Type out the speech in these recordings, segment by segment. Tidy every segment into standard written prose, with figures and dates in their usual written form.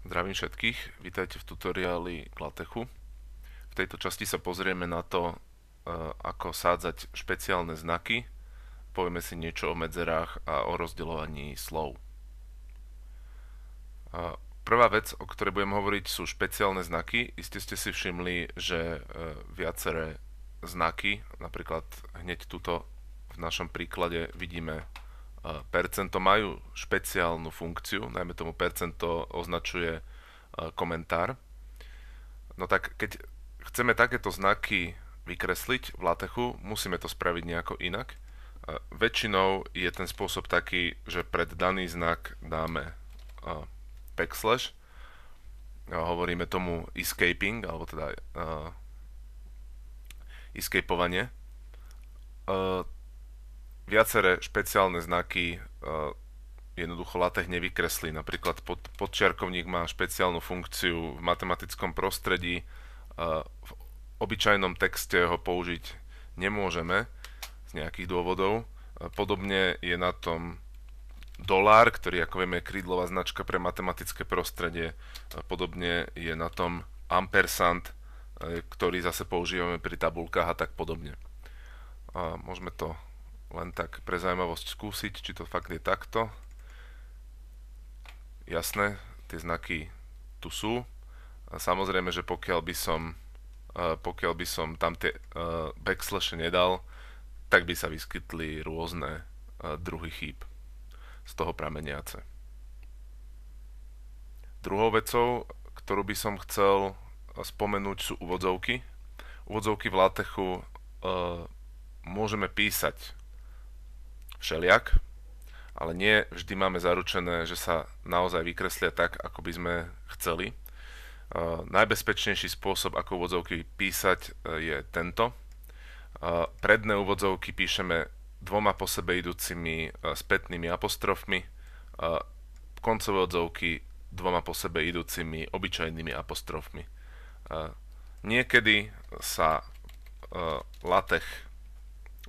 Zdravím všetkých, vítajte v tutoriáli k LaTeXu. V tejto časti sa pozrieme na to, ako sádzať špeciálne znaky, povieme si niečo o medzerách a o rozdeľovaní slov. Prvá vec, o ktorej budem hovoriť, sú špeciálne znaky. Iste ste si všimli, že viaceré znaky, napríklad hneď tuto v našom príklade vidíme percento, majú špeciálnu funkciu, najmä tomu percento označuje komentár. No tak keď chceme takéto znaky vykresliť v LaTeXu, musíme to spraviť nejako inak. Väčšinou je ten spôsob taký, že pred daný znak dáme backslash, hovoríme tomu escaping, alebo teda escapovanie. Viaceré špeciálne znaky jednoducho LaTeX nevykreslí. Napríklad podčiarkovník má špeciálnu funkciu v matematickom prostredí. V obyčajnom texte ho použiť nemôžeme z nejakých dôvodov. Podobne je na tom dolár, ktorý, ako vieme, je krídlová značka pre matematické prostredie. Podobne je na tom ampersand, ktorý zase používame pri tabulkách a tak podobne. Môžeme to len tak pre zaujímavosť skúsiť, či to fakt je takto. Jasné, tie znaky tu sú. Samozrejme, že pokiaľ by som tam tie backslashe nedal, tak by sa vyskytli rôzne druhy chýb z toho prameniace. Druhou vecou, ktorú by som chcel spomenúť, sú úvodzovky. Úvodzovky v LaTeXu môžeme písať všeliak, ale nie vždy máme zaručené, že sa naozaj vykreslia tak, ako by sme chceli. Najbezpečnejší spôsob, ako úvodzovky písať, je tento. Predné úvodzovky píšeme dvoma po sebe idúcimi spätnými apostrofmi, koncové odzovky dvoma po sebe idúcimi obyčajnými apostrofmi. Niekedy sa LaTeX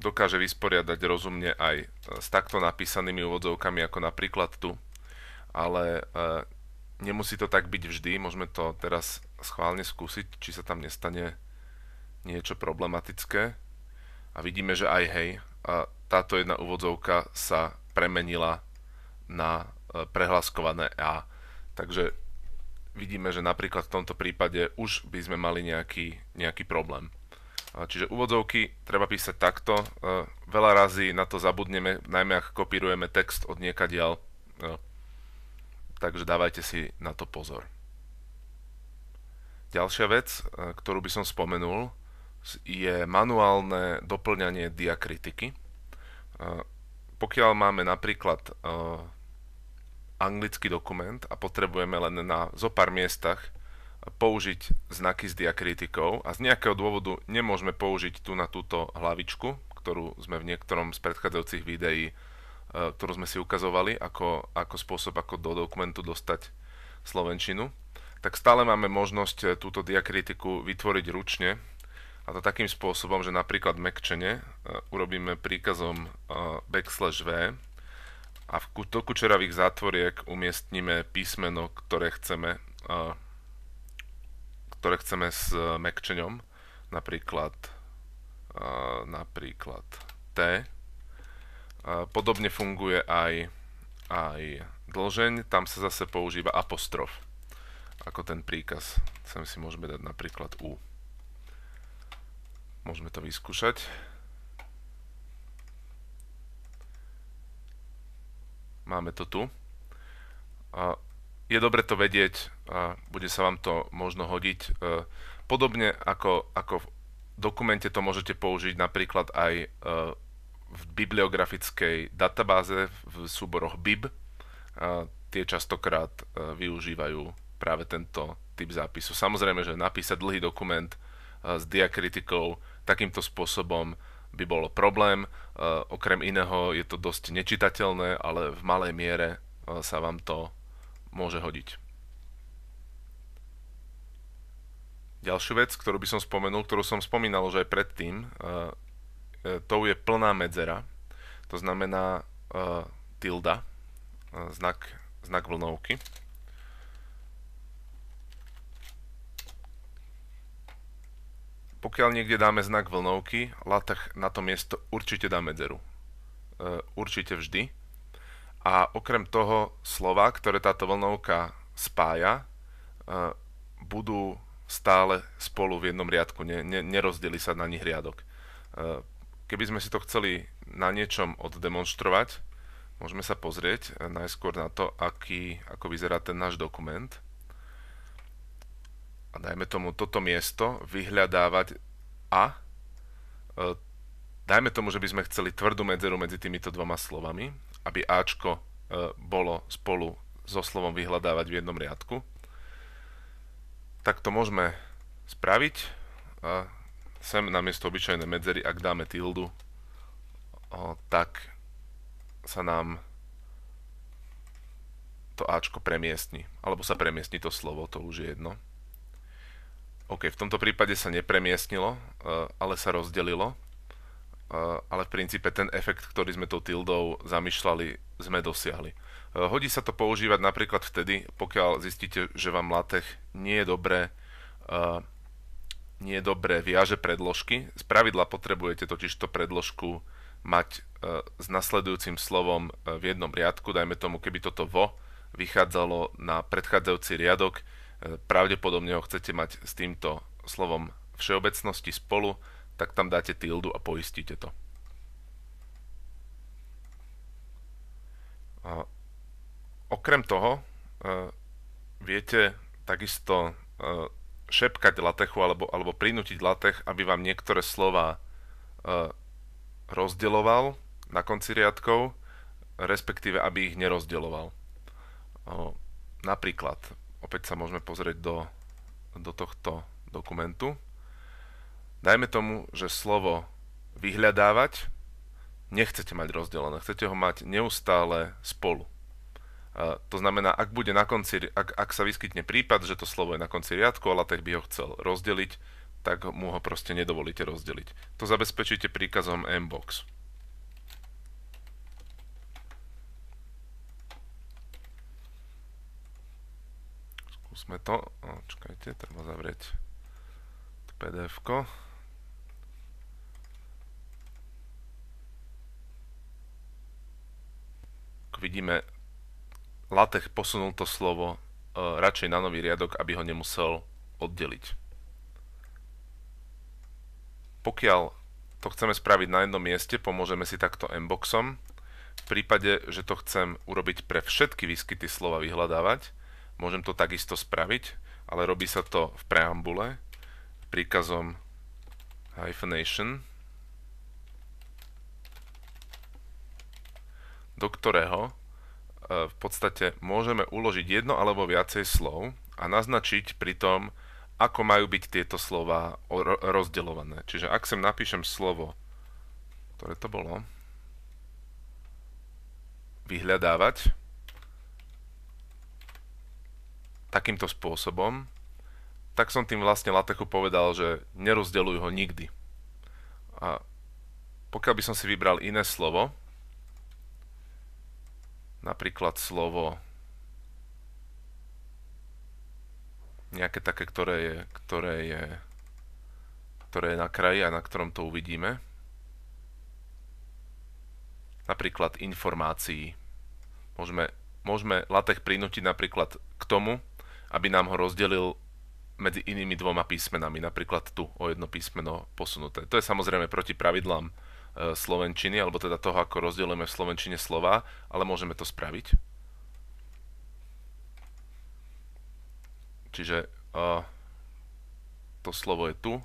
dokáže vysporiadať rozumne aj s takto napísanými úvodzovkami, ako napríklad tu, ale nemusí to tak byť vždy. Môžeme to teraz schválne skúsiť, či sa tam nestane niečo problematické. A vidíme, že aj hej, táto jedna úvodzovka sa premenila na prehlaskované A. Takže vidíme, že napríklad v tomto prípade už by sme mali nejaký problém. Čiže úvodzovky treba písať takto. Veľa razy na to zabudneme, najmä ak kopírujeme text od niekadiaľ. Takže dávajte si na to pozor. Ďalšia vec, ktorú by som spomenul, je manuálne doplňanie diakritiky. Pokiaľ máme napríklad anglický dokument a potrebujeme len na zopár miestach použiť znaky s diakritikou a z nejakého dôvodu nemôžeme použiť tu na túto hlavičku, ktorú sme v niektorom z predchádzajúcich videí, ktorú sme si ukazovali ako spôsob, ako do dokumentu dostať slovenčinu, tak stále máme možnosť túto diakritiku vytvoriť ručne, a to takým spôsobom, že napríklad mekčene urobíme príkazom backslash v a do kučeravých zátvoriek umiestnime písmeno, ktoré chceme s mekčeňom, napríklad T. Podobne funguje aj dlžeň, tam sa zase používa apostrof ako ten príkaz. Sem si môžeme dať napríklad U. Môžeme to vyskúšať. Máme to tu. Je dobre to vedieť, bude sa vám to možno hodiť. Podobne ako v dokumente to môžete použiť napríklad aj v bibliografickej databáze v súboroch bib. Tie častokrát využívajú práve tento typ zápisu. Samozrejme, že napísať dlhý dokument s diakritikou takýmto spôsobom by bolo problém. Okrem iného je to dosť nečitateľné, ale v malej miere sa vám to môže hodiť. Ďalšiu vec, ktorú by som spomenul, ktorú som spomínal už aj predtým, to je plná medzera. To znamená tilda, znak vlnovky. Pokiaľ niekde dáme znak vlnovky, LaTeX na to miesto určite dá medzeru. Určite vždy. A okrem toho slova, ktoré táto vlnovka spája, budú stále spolu v jednom riadku, nerozdeli sa na nich riadok. Keby sme si to chceli na niečom oddemonštrovať, môžeme sa pozrieť najskôr na to, ako vyzerá ten náš dokument. A dajme tomu toto miesto vyhľadávať a dajme tomu, že by sme chceli tvrdú medzeru medzi týmito dvoma slovami, aby Ačko bolo spolu so slovom vyhľadávať v jednom riadku. Tak to môžeme spraviť. Sem namiesto obyčajnej medzery, ak dáme tildu, tak sa nám to Ačko premiestni. Alebo sa premiestni to slovo, to už je jedno. OK, v tomto prípade sa nepremiestnilo, ale sa rozdelilo. Ale v princípe ten efekt, ktorý sme tou tildou zamýšľali, sme dosiahli. Hodí sa to používať napríklad vtedy, pokiaľ zistíte, že vám LaTeX nie je dobre viaže predložky. Spravidla potrebujete totižto predložku mať s nasledujúcim slovom v jednom riadku. Dajme tomu, keby toto vo vychádzalo na predchádzajúci riadok, pravdepodobne ho chcete mať s týmto slovom všeobecnosti spolu, tak tam dáte tildu a poistíte to. Okrem toho viete takisto šepkať LaTeXu alebo prinútiť LaTeX, aby vám niektoré slova rozdeľoval na konci riadkov, respektíve aby ich nerozdeľoval. Napríklad, opäť sa môžeme pozrieť do tohto dokumentu. Dajme tomu, že slovo vyhľadávať nechcete mať rozdelené, chcete ho mať neustále spolu. To znamená, ak sa vyskytne prípad, že to slovo je na konci riadku a LaTeX by ho chcel rozdeliť, tak mu ho proste nedovolíte rozdeliť. To zabezpečíte príkazom mbox. Skúsme to. Čakajte, treba zavrieť PDF-ko. Vidíme, LaTeX posunul to slovo radšej na nový riadok, aby ho nemusel oddeliť. Pokiaľ to chceme spraviť na jednom mieste, pomôžeme si takto mboxom. V prípade, že to chcem urobiť pre všetky výskyty slova vyhľadávať, môžem to takisto spraviť, ale robí sa to v preambule príkazom hyphenation, do ktorého v podstate môžeme uložiť jedno alebo viacej slov a naznačiť pri tom, ako majú byť tieto slova rozdeľované. Čiže ak sem napíšem slovo, ktoré to bolo, vyhľadávať takýmto spôsobom, tak som tým vlastne LaTeXu povedal, že nerozdeľuj ho nikdy. A pokiaľ by som si vybral iné slovo, napríklad slovo nejaké také, ktoré je na kraji a na ktorom to uvidíme. Napríklad informácií. Môžeme LaTeX prinútiť napríklad k tomu, aby nám ho rozdelil medzi inými dvoma písmenami, napríklad tu o jedno písmeno posunuté. To je samozrejme proti pravidlám slovenčiny, alebo teda toho, ako rozdeľujeme v slovenčine slová, ale môžeme to spraviť. Čiže to slovo je tu.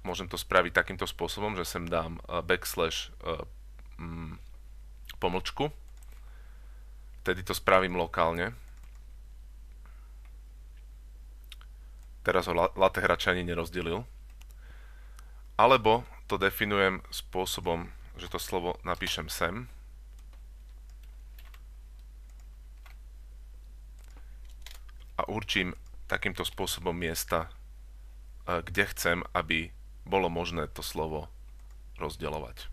Môžem to spraviť takýmto spôsobom, že sem dám backslash pomlčku. Vtedy to spravím lokálne. Teraz ho LaTeX radšej ani nerozdelil. Alebo to definujem spôsobom, že to slovo napíšem sem. A určím takýmto spôsobom miesta, kde chcem, aby bolo možné to slovo rozdeľovať.